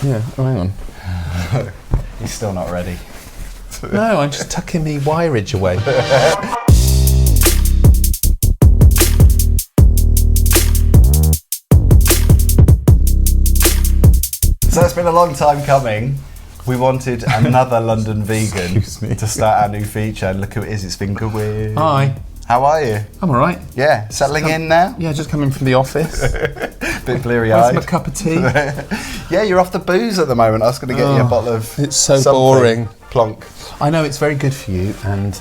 Yeah, oh, hang on. He's still not ready. No, I'm just tucking me wireage away. So it's been a long time coming. We wanted another London vegan to start our new feature. And look who it is, it's Vin Goodwin. Hi. How are you? I'm all right. Yeah, settling in now? Yeah, just coming from the office. Bit bleary-eyed. Where's my cup of tea? Yeah, you're off the booze at the moment. I was going to get you a bottle of It's so something. boring. Plonk. I know it's very good for you and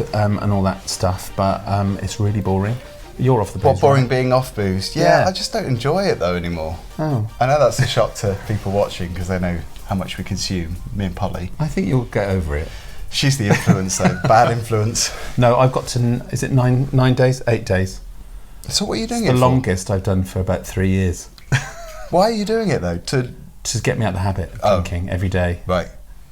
all that stuff, but it's really boring. You're off the booze. What, boring right? being off booze? Yeah, I just don't enjoy it though anymore. Oh. I know that's a shock to people watching because they know how much we consume, me and Polly. I think you'll get over it. She's the influence though, bad influence. No, I've got to, is it 9 days? 8 days. So what are you doing It's it the for? longest I've done for about 3 years. Why are you doing it though? To get me out of the habit of drinking every day. Right.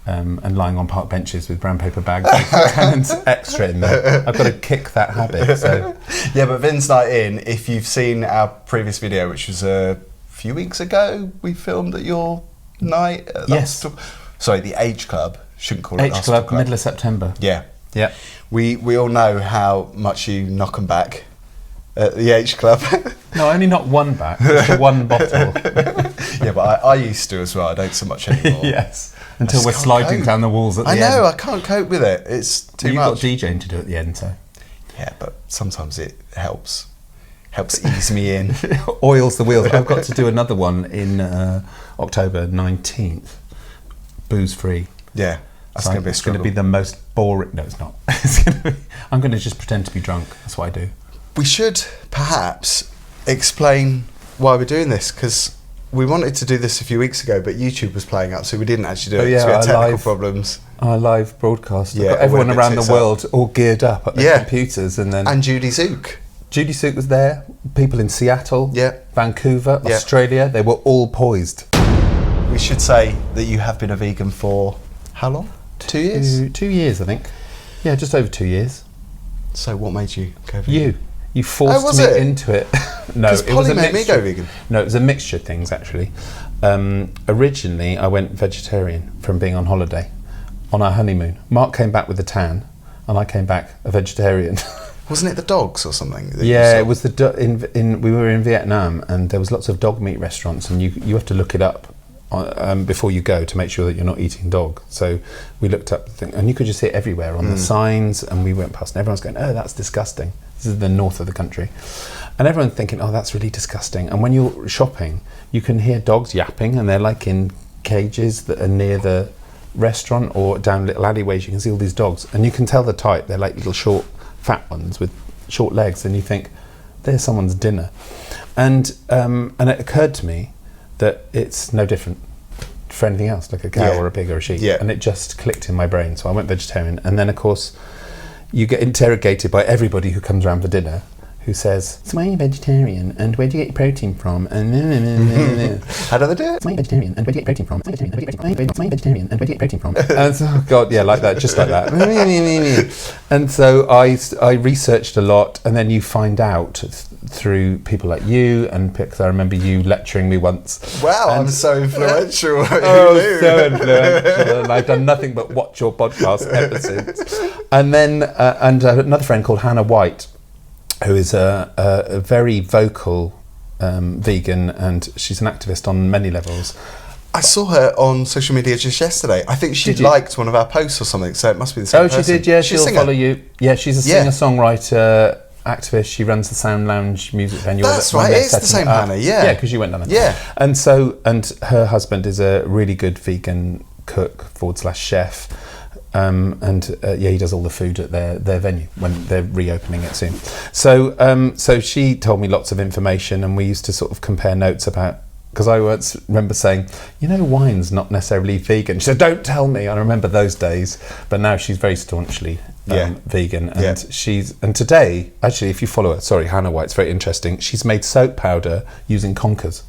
And lying on park benches with brown paper bags with CANON's extra in there. I've got to kick that habit. So. Yeah, but Vin's Night In, if you've seen our previous video, which was a few weeks ago, we filmed at your night. At Yes. Sorry, the Age Club. Shouldn't call it Age Club, middle of September. Yeah. Yeah. We all know how much you knock 'em back at the Age Club. No, only not one back, just one bottle. Yeah, but I used to as well. I don't so much anymore. Yes. Until I we're just sliding can't cope. down the walls at the I end. know, I can't cope with it. It's too You've much. got DJing to do at the end, so. Yeah, but sometimes it helps ease me in. Oils the wheels. I've got to do another one in October 19th, booze free. Yeah, that's going to be a It's going struggle. to be the most boring. No, it's not. It's going to be, I'm going to just pretend to be drunk. That's what I do. We should perhaps explain why we're doing this, because we wanted to do this a few weeks ago, but YouTube was playing up, so we didn't actually do it because we had technical problems. Our live broadcast. Yeah, Got everyone when it around the tits up. world all geared up at their computers, and then And Judy Zook. Judy Sook was there. People in Seattle, Vancouver, Yeah. Australia. They were all poised. We should say that you have been a vegan for how long? 2 years? 2 years, I think. Yeah, just over 2 years. So what made you go vegan? You forced was me it? into it. No, Because it was Polly a made me mixture. go vegan. No, it was a mixture of things actually. Originally, I went vegetarian from being on holiday on our honeymoon. Mark came back with a tan, and I came back a vegetarian. Wasn't it the dogs or something? That Yeah, you it was we were in Vietnam, and there was lots of dog meat restaurants, and you have to look it up before you go to make sure that you're not eating dog. So we looked up the thing, and you could just see it everywhere on the signs, and we went past, and everyone's going, "Oh, that's disgusting." This is the north of the country, and everyone's thinking, "Oh, that's really disgusting." And when you're shopping, you can hear dogs yapping, and they're like in cages that are near the restaurant or down little alleyways. You can see all these dogs, and you can tell the type. They're like little short, fat ones with short legs, and you think, "There's someone's dinner." And it occurred to me that it's no different for anything else, like a cow or a pig or a sheep. And it just clicked in my brain. So I went vegetarian. And then, of course, you get interrogated by everybody who comes around for dinner, who says, "So why are you vegetarian? And where do you get your protein from?" And how do they do it? "Why are you vegetarian? And where do you get your protein from? Why are you vegetarian? And where do you get your protein from?" And so, oh God, yeah, like that, just like that. And so I researched a lot, and then you find out through people like you, and because I remember you lecturing me once. Wow, I'm so influential. So influential, and I've done nothing but watch your podcast ever since. And then another friend called Hannah White, who is a very vocal vegan, and she's an activist on many levels. I saw her on social media just yesterday. I think she liked one of our posts or something, so it must be the same person. Oh, she did, yeah, she'll follow you. Yeah, she's a singer-songwriter activist. She runs the Sound Lounge music venue. That's right, it's the same Hannah, yeah. Yeah, because you went down there. Yeah. And her husband is a really good vegan cook / chef. He does all the food at their venue when they're reopening it soon. So she told me lots of information, and we used to sort of compare notes about, because I once remember saying, wine's not necessarily vegan. She said, "Don't tell me." I remember those days, but now she's very staunchly vegan, and and today, actually, if you follow her, Hannah White, it's very interesting. She's made soap powder using conkers.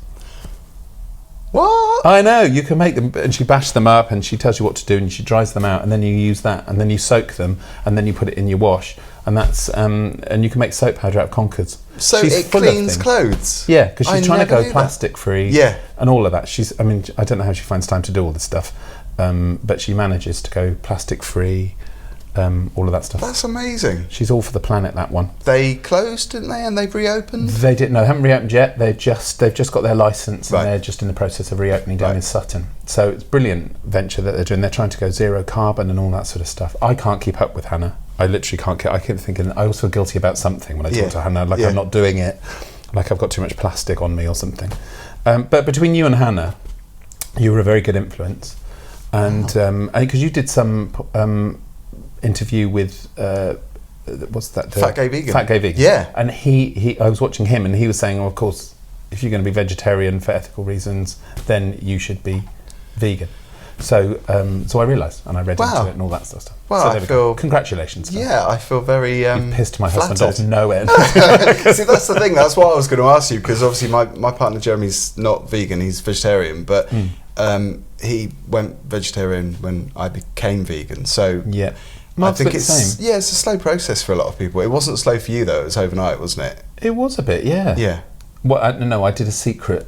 What? I know, you can make them, and she bashes them up and she tells you what to do and she dries them out and then you use that and then you soak them and then you put it in your wash and that's and you can make soap powder out of conkers. So it cleans clothes? Yeah, because she's trying to go plastic free and all of that. I don't know how she finds time to do all this stuff, but she manages to go plastic free. All of that stuff. That's amazing. She's all for the planet, that one. They closed, didn't they? And they've reopened? They didn't. No, they haven't reopened yet. They've just got their licence and they're just in the process of reopening down in Sutton. So it's a brilliant venture that they're doing. They're trying to go zero carbon and all that sort of stuff. I can't keep up with Hannah. I literally can't. I keep thinking I always feel guilty about something when I talk to Hannah, like I'm not doing it, like I've got too much plastic on me or something. But between you and Hannah, you were a very good influence, and because you did some. Interview with what's that? Fat Gay Vegan. Fat Gay Vegan. Yeah. And he I was watching him, and he was saying, "Oh, of course, if you're going to be vegetarian for ethical reasons, then you should be vegan." So I realised, and I read into it and all that sort of stuff. Well, so I feel congratulations. Yeah, I feel very You've pissed my flattered. husband off no end. See, that's the thing. That's what I was going to ask you, because obviously my partner Jeremy's not vegan; he's vegetarian, but he went vegetarian when I became vegan. So yeah. I think it's a slow process for a lot of people. It wasn't slow for you though; it was overnight, wasn't it? It was a bit, yeah. Yeah. Well, I did a secret.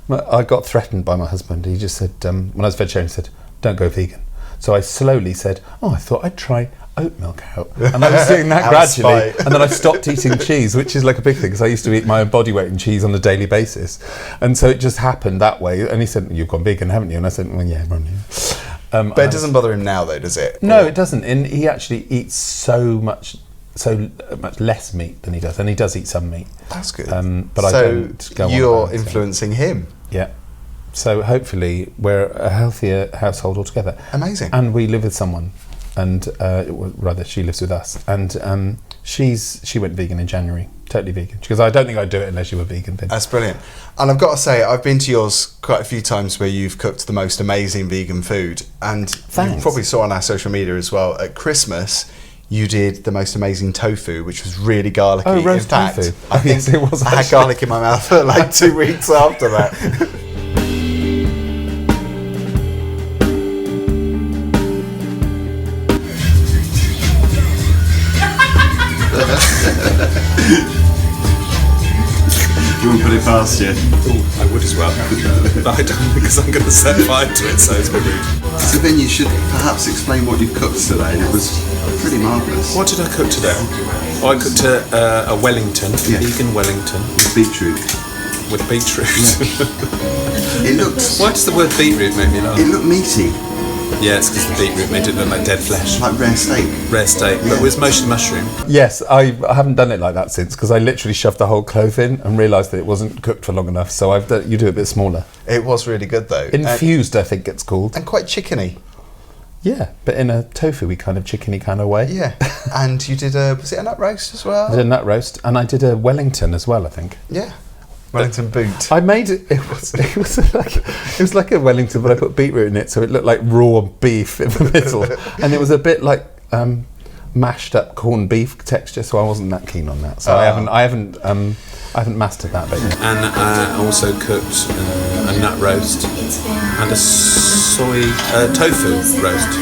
I got threatened by my husband. He just said, when I was vegetarian, he said, "Don't go vegan." So I slowly said, "Oh, I thought I'd try oat milk out," and I was doing that gradually. And then I stopped eating cheese, which is like a big thing because I used to eat my own body weight in cheese on a daily basis, and so it just happened that way. And he said, "You've gone vegan, haven't you?" And I said, "Well, yeah, run you." But it doesn't bother him now, though, does it? No, it doesn't. And he actually eats so much less meat than he does, and he does eat some meat. That's good. But I don't go on. You're influencing him. Yeah. So hopefully we're a healthier household altogether. Amazing. And we live with someone, and rather she lives with us, and she went vegan in January. Totally vegan. Because I don't think I'd do it unless you were vegan. Then. That's brilliant. And I've got to say, I've been to yours quite a few times where you've cooked the most amazing vegan food. And you probably saw on our social media as well, at Christmas, you did the most amazing tofu, which was really garlicky. Oh, roast in fact, tofu. I think yes, it was. I had garlic in my mouth for like 2 weeks after that. You wouldn't put it past you? I would as well. But I don't, because I'm going to set fire to it, so it's a bit rude. So then you should perhaps explain what you've cooked today. It was pretty marvellous. What did I cook today? I cooked a Wellington, vegan Wellington. With beetroot. With beetroot. Yeah. It looks... Why does the word beetroot make me laugh? It looked meaty. Yeah, it's because the beetroot made it look like dead flesh. Like rare steak. Rare steak, but it was mostly mushroom. Yes, I haven't done it like that since, because I literally shoved the whole clove in and realised that it wasn't cooked for long enough, so you do it a bit smaller. It was really good though. Infused, I think it's called. And quite chickeny. Yeah, but in a tofu-y kind of chickeny kind of way. Yeah, and you did was it a nut roast as well? I did a nut roast, and I did a Wellington as well, I think. Yeah. Wellington boot. I made it. It was like a Wellington, but I put beetroot in it, so it looked like raw beef in the middle, and it was a bit like mashed up corned beef texture. So I wasn't that keen on that. So I haven't mastered that bit yet. And I also cooked a nut roast and a soy tofu roast.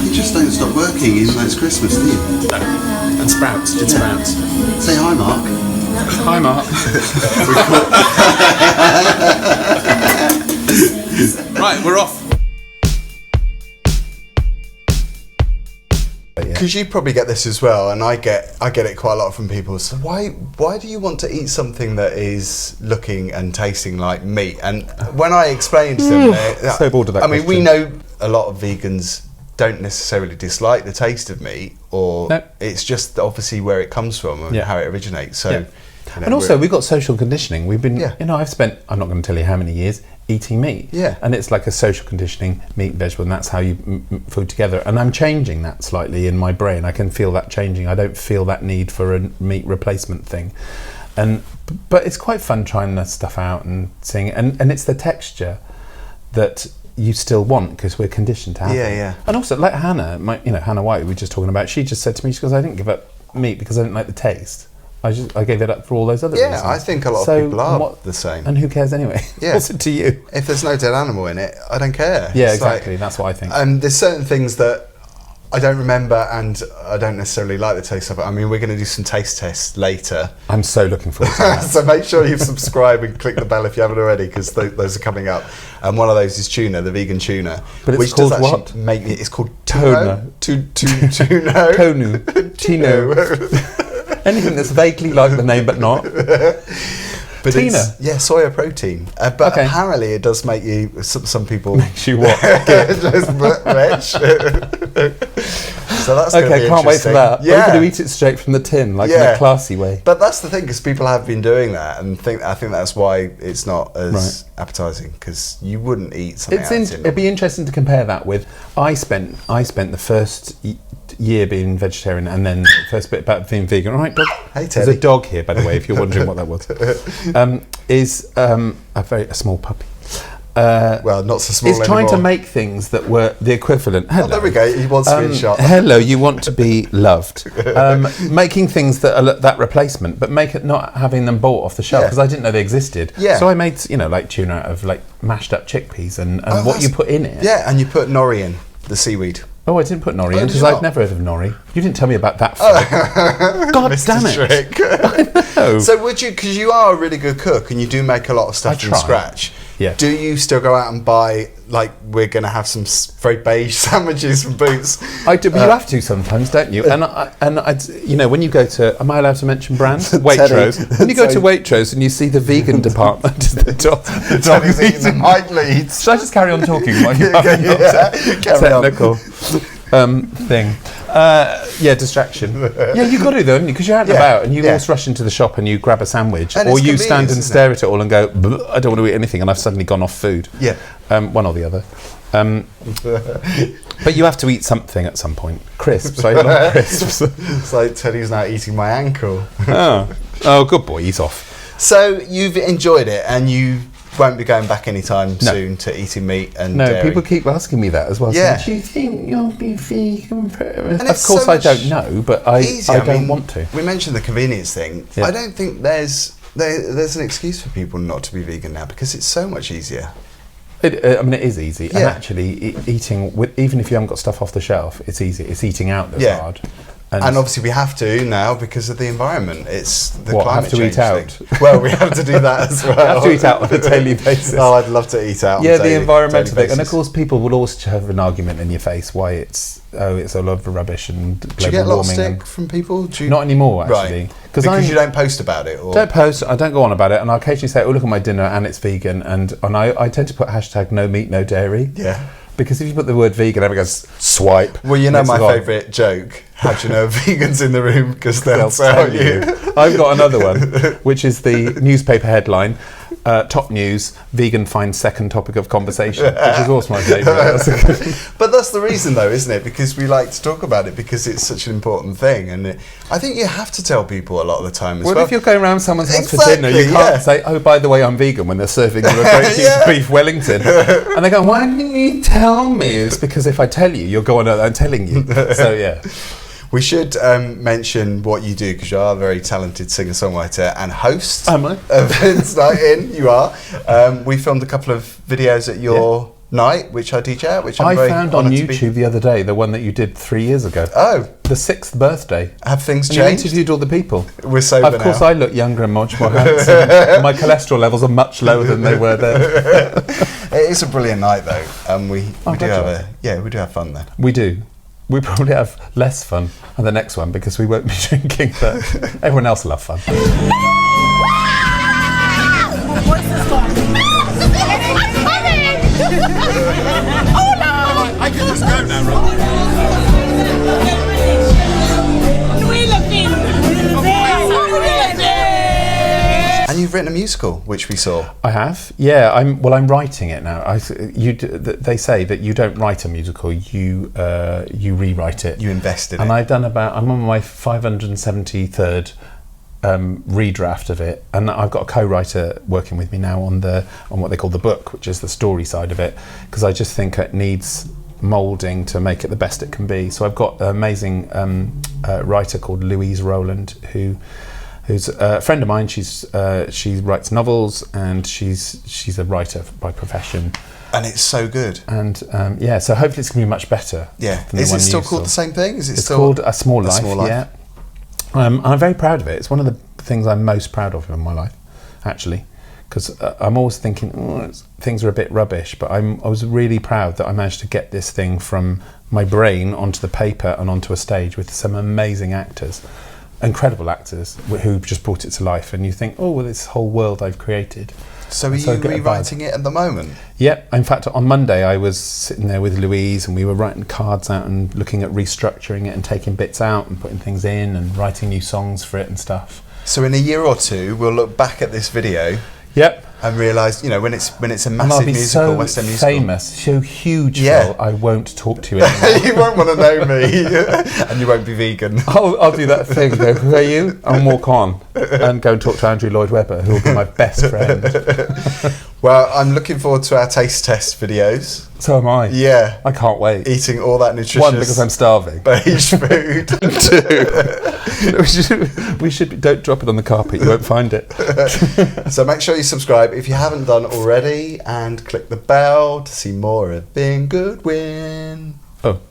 You just don't stop working even though it's Christmas, do you? No. And sprouts. Did sprouts. Say hi, Mark. Hi, Mark. Right, we're off. Because you probably get this as well, and I get it quite a lot from people. So why do you want to eat something that is looking and tasting like meat? And when I explain to them, so bored of that. I mean, we know a lot of vegans don't necessarily dislike the taste of meat, or it's just obviously where it comes from and how it originates. So, and also we've got social conditioning. We've been, I've spent, I'm not going to tell you how many years eating meat. Yeah. And it's like a social conditioning, meat and vegetable, and that's how you food together. And I'm changing that slightly in my brain. I can feel that changing. I don't feel that need for a meat replacement thing. But it's quite fun trying that stuff out and seeing it. And it's the texture that you still want, because we're conditioned to have it. And also, like Hannah, Hannah White, we were just talking about, she just said to me, she goes, I didn't give up meat because I didn't like the taste. I gave it up for all those other reasons. Yeah, I think a lot of people are the same. And who cares anyway? Yeah. What's it to you? If there's no dead animal in it, I don't care. Yeah, exactly. That's what I think. And there's certain things that I don't remember and I don't necessarily like the taste of it. I mean, we're going to do some taste tests later. I'm so looking forward to that. So make sure you subscribe and click the bell if you haven't already, because those are coming up. And one of those is tuna, the vegan tuna. But it's called what? It's called Tuna. Tuno. Tonu. Tino. Anything that's vaguely like the name but not. But Tina. Soya protein. But apparently it does make you, some people... Makes you what? Just rich. So that's going to be can't wait for that. Yeah. We're going to eat it straight from the tin, like in a classy way. But that's the thing, because people have been doing that, and I think that's why it's not as appetising, because you wouldn't eat something It'd be interesting to compare that with... I spent the first year being vegetarian, and then the first bit about being vegan. All right, dog. Hey, Teddy. There's a dog here, by the way, if you're wondering what that was. Is a small puppy. Well, not so small anymore. Is trying to make things that were the equivalent. Hello. Oh, there we go. He wants to be in shot. Hello, you want to be loved. Making things that are that replacement, but not having them bought off the shelf, because I didn't know they existed. Yeah. So I made like tuna out of like mashed up chickpeas and what you put in it. Yeah, and you put nori in, the seaweed. Oh, I didn't put nori in because I've never heard of nori. You didn't tell me about that. God damn it! I know. So would you? Because you are a really good cook and you do make a lot of stuff from scratch. Yeah. Do you still go out and buy, like, we're going to have some very beige sandwiches from Boots? I do, but you have to sometimes, don't you? And when you go to, am I allowed to mention brands? Waitrose. When you go to Waitrose and you see the vegan department, the dog is eating the mic leads. Should I just carry on talking while you have a technical thing? Distraction. Yeah, you got to though, because you're out and about, and you always rush into the shop and you grab a sandwich, or you stand and stare at it all and go, I don't want to eat anything, and I've suddenly gone off food. Yeah. One or the other. But you have to eat something at some point. Crisps. I love crisps. It's like Teddy's now eating my ankle. Oh, good boy. He's off. So you've enjoyed it, and you won't be going back anytime soon to eating meat and dairy. People keep asking me that as well. Yeah. So, do you think you'll be vegan? Of course, I don't know, but I don't want to. We mentioned the convenience thing. Yeah. I don't think there's an excuse for people not to be vegan now, because it's so much easier. It is easy, and actually eating even if you haven't got stuff off the shelf, it's easy. It's eating out that's hard. And obviously we have to now because of the environment. It's the climate change have to eat thing. Out? Well, we have to do that as well. We have to eat out on a daily basis. Oh, I'd love to eat out on a daily, the environmental thing. And of course people will always have an argument in your face why it's a lot of rubbish and global warming. Do you get a lot of stick from people? Not anymore, actually. Right. Because you don't post about it? Or? Don't post, I don't go on about it, and I occasionally say, oh, look at my dinner and it's vegan, and I tend to put hashtag no meat, no dairy. Yeah. Because if you put the word vegan, everyone goes, swipe. Well, you know my favourite joke. How do you know vegans in the room? Because they'll tell you. I've got another one, which is the newspaper headline, top news, vegan finds second topic of conversation, which is also my favourite. But that's the reason though, isn't it? Because we like to talk about it because it's such an important thing. And I think you have to tell people a lot of the time as well. Well, if you're going around someone's house for dinner, you can't say, oh, by the way, I'm vegan, when they're serving you a great cheese beef Wellington. And they go, why didn't you tell me? It's because if I tell you, you'll go on and telling you. So, yeah. We should mention what you do, because you are a very talented singer-songwriter and host. Am I? Events Night In, you are. We filmed a couple of videos at your night, which I DJ at, which I'm very found on YouTube the other day, the one that you did 3 years ago. Oh. The 6th birthday. Have things changed? You interviewed all the people. We're sober now. Of course, I look younger and much more handsome. My cholesterol levels are much lower than they were then. It is a brilliant night, though, and we do have fun there. We do. We probably have less fun on the next one because we won't be drinking, but everyone else will have fun. What's this one? Oh no! I can just go now, right? And you've written a musical, which we saw. I have, yeah. I'm writing it now. They say that you don't write a musical, you rewrite it. You invest in it. And I'm on my 573rd redraft of it, and I've got a co-writer working with me now on what they call the book, which is the story side of it, because I just think it needs moulding to make it the best it can be. So I've got an amazing writer called Louise Rowland, who who's a friend of mine. She writes novels, and she's a writer by profession. And it's so good. And so hopefully it's going to be much better. Yeah. Than Is the it one still you called saw. the same thing? Is it It's still called A Small Life. Small Life? Yeah. I'm very proud of it. It's one of the things I'm most proud of in my life, actually, because I'm always thinking things are a bit rubbish, but I was really proud that I managed to get this thing from my brain onto the paper and onto a stage with some amazing actors, incredible actors who just brought it to life. And you think, oh, well, this whole world I've created. So are you rewriting it at the moment? Yep. In fact, on Monday I was sitting there with Louise, and we were writing cards out and looking at restructuring it and taking bits out and putting things in and writing new songs for it and stuff. So in a year or two, we'll look back at this video. Yep. And realise, when it's a And massive I'll be musical, so West End musical. famous, so huge, Yeah. Phil, I won't talk to you anymore. You won't want to know me, and you won't be vegan. I'll do that thing, go, who are you? And walk on and go and talk to Andrew Lloyd Webber, who will be my best friend. Well, I'm looking forward to our taste test videos. So am I. Yeah. I can't wait. Eating all that nutritious... One, because I'm starving. ...beige food. we should don't drop it on the carpet, you won't find it. So make sure you subscribe if you haven't done already, and click the bell to see more of Vin Goodwin. Oh.